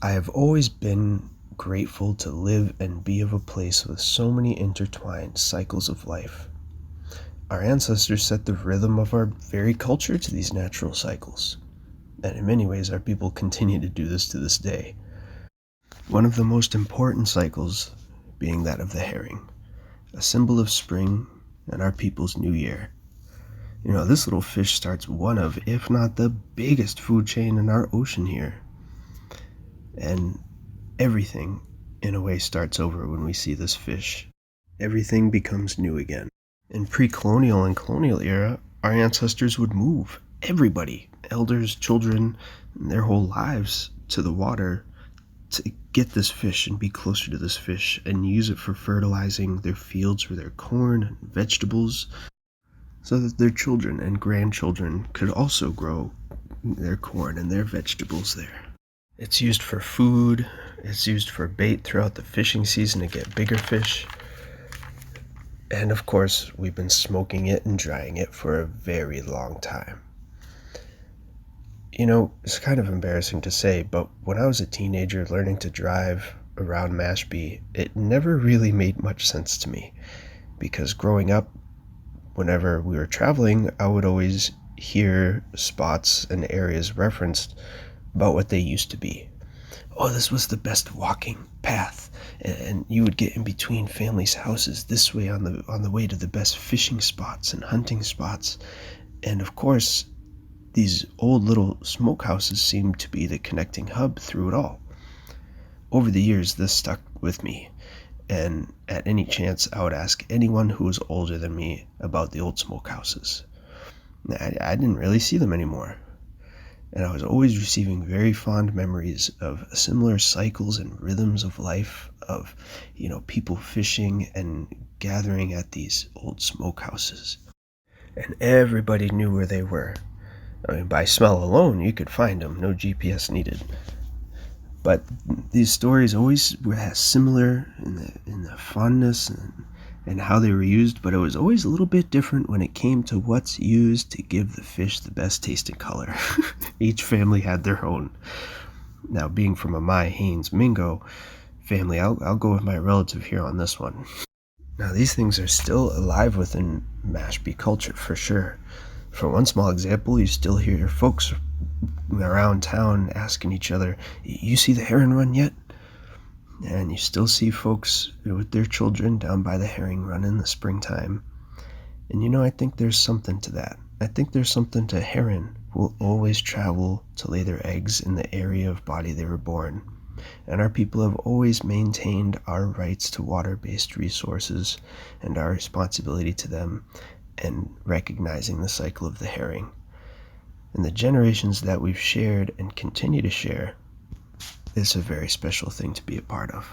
I have always been grateful to live and be of a place with so many intertwined cycles of life. Our ancestors set the rhythm of our very culture to these natural cycles, and in many ways our people continue to do this to this day. One of the most important cycles being that of the herring, a symbol of spring and our people's new year. This little fish starts one of, if not the biggest food chain in our ocean here. And everything, in a way, starts over when we see this fish. Everything becomes new again. In pre-colonial and colonial era, our ancestors would move everybody, elders, children, and their whole lives to the water to get this fish and be closer to this fish and use it for fertilizing their fields for their corn and vegetables so that their children and grandchildren could also grow their corn and their vegetables there. It's used for food, it's used for bait throughout the fishing season to get bigger fish. And of course, we've been smoking it and drying it for a very long time. It's kind of embarrassing to say, but when I was a teenager learning to drive around Mashpee, it never really made much sense to me. Because growing up, whenever we were traveling, I would always hear spots and areas referenced about what they used to be. Oh, this was the best walking path, and you would get in between families' houses this way on the way to the best fishing spots and hunting spots. And of course, these old little smokehouses seemed to be the connecting hub through it all. Over the years, this stuck with me, and at any chance, I would ask anyone who was older than me about the old smokehouses. I didn't really see them anymore. And I was always receiving very fond memories of similar cycles and rhythms of life, of, people fishing and gathering at these old smokehouses. And everybody knew where they were. By smell alone, you could find them, no GPS needed. But these stories always were similar in the fondness and how they were used, but it was always a little bit different when it came to what's used to give the fish the best tasting color. Each family had their own. Now, being from a Mai Haines Mingo family, I'll go with my relative here on this one. Now, these things are still alive within Mashpee culture for sure. For one small example, you still hear folks around town asking each other, "You see the herring run yet?" And you still see folks with their children down by the herring run in the springtime. And I think there's something to that. I think there's something to herring will always travel to lay their eggs in the area of body they were born. And our people have always maintained our rights to water-based resources and our responsibility to them, and recognizing the cycle of the herring. And the generations that we've shared and continue to share, it's a very special thing to be a part of.